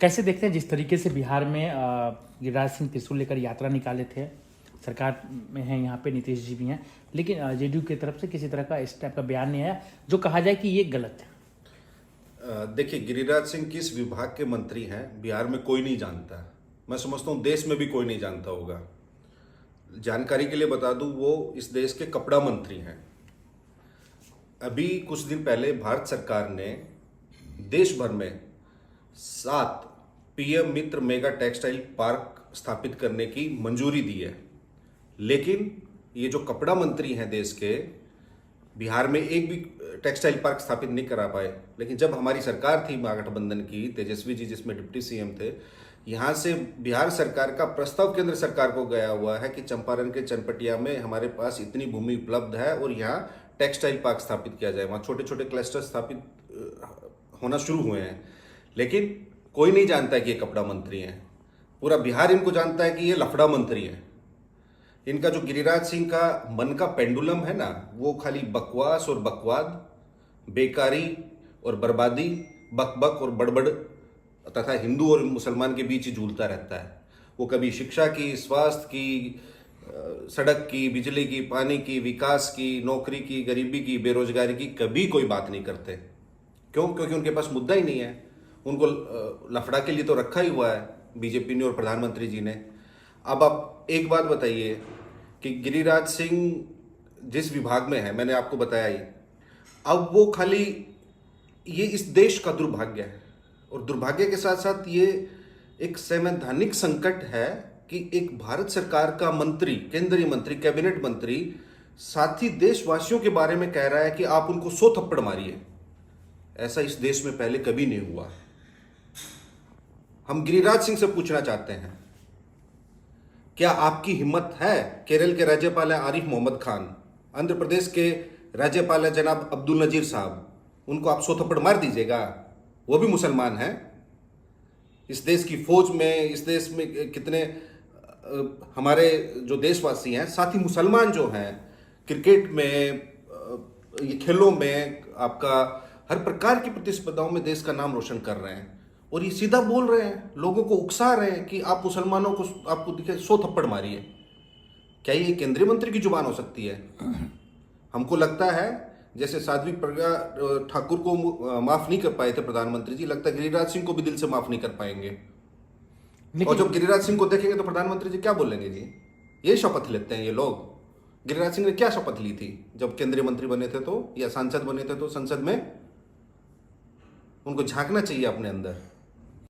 कैसे देखते हैं जिस तरीके से बिहार में गिरिराज सिंह त्रिशूल लेकर यात्रा निकाले थे, सरकार में हैं यहाँ पे नीतीश जी भी हैं, लेकिन जेडीयू की तरफ से किसी तरह का इस टाइप का बयान नहीं आया जो कहा जाए कि ये गलत है। देखिए, गिरिराज सिंह किस विभाग के मंत्री हैं बिहार में कोई नहीं जानता। मैं समझता हूँ देश में भी कोई नहीं जानता होगा। जानकारी के लिए बता दूं, वो इस देश के कपड़ा मंत्री हैं। अभी कुछ दिन पहले भारत सरकार ने देश भर में 7 पीएम मित्र मेगा टेक्सटाइल पार्क स्थापित करने की मंजूरी दी है, लेकिन ये जो कपड़ा मंत्री हैं देश के, बिहार में एक भी टेक्सटाइल पार्क स्थापित नहीं करा पाए। लेकिन जब हमारी सरकार थी महागठबंधन की, तेजस्वी जी जिसमें डिप्टी सीएम थे, यहाँ से बिहार सरकार का प्रस्ताव केंद्र सरकार को गया हुआ है कि चंपारण के चनपटिया में हमारे पास इतनी भूमि उपलब्ध है और यहाँ टेक्सटाइल पार्क स्थापित किया जाए। वहाँ छोटे छोटे क्लस्टर स्थापित होना शुरू हुए हैं, लेकिन कोई नहीं जानता है कि ये कपड़ा मंत्री हैं। पूरा बिहार इनको जानता है कि ये लफड़ा मंत्री हैं। इनका जो गिरिराज सिंह का मन का पेंडुलम है ना, वो खाली बकवास और बकवाद, बेकारी और बर्बादी, बकबक और बड़बड़ तथा हिंदू और मुसलमान के बीच ही झूलता रहता है। वो कभी शिक्षा की, स्वास्थ्य की, सड़क की, बिजली की, पानी की, विकास की, नौकरी की, गरीबी की, बेरोजगारी की कभी कोई बात नहीं करते। क्यों? क्योंकि उनके पास मुद्दा ही नहीं है। उनको लफड़ा के लिए तो रखा ही हुआ है बीजेपी ने और प्रधानमंत्री जी ने। अब आप एक बात बताइए कि गिरिराज सिंह जिस विभाग में है, मैंने आपको बताया ही, अब वो खाली ये इस देश का दुर्भाग्य है, और दुर्भाग्य के साथ साथ ये एक संवैधानिक संकट है कि एक भारत सरकार का मंत्री, केंद्रीय मंत्री, कैबिनेट मंत्री साथी देशवासियों के बारे में कह रहा है कि आप उनको 100 थप्पड़ मारिए। ऐसा इस देश में पहले कभी नहीं हुआ। हम गिरिराज सिंह से पूछना चाहते हैं, क्या आपकी हिम्मत है? केरल के राज्यपाल है आरिफ मोहम्मद खान, आंध्र प्रदेश के राज्यपाल है जनाब अब्दुल नजीर साहब, उनको आप 100 थप्पड़ मार दीजिएगा? वो भी मुसलमान हैं। इस देश की फौज में, इस देश में कितने हमारे जो देशवासी हैं, साथ ही मुसलमान जो हैं, क्रिकेट में, ये खेलों में, आपका हर प्रकार की प्रतिस्पर्धाओं में देश का नाम रोशन कर रहे हैं, और ये सीधा बोल रहे हैं, लोगों को उकसा रहे हैं कि आप मुसलमानों को, आपको दिखे 100 थप्पड़ मारिए। क्या ये केंद्रीय मंत्री की जुबान हो सकती है? हमको लगता है जैसे साध्वी प्रज्ञा ठाकुर को माफ नहीं कर पाए थे प्रधानमंत्री जी, लगता है गिरिराज सिंह को भी दिल से माफ नहीं कर पाएंगे। और जब गिरिराज सिंह को देखेंगे तो प्रधानमंत्री जी क्या बोलेंगे जी? ये शपथ लेते हैं ये लोग। गिरिराज सिंह ने क्या शपथ ली थी जब केंद्रीय मंत्री बने थे तो, या सांसद बने थे तो? संसद में उनको झांकना चाहिए अपने अंदर।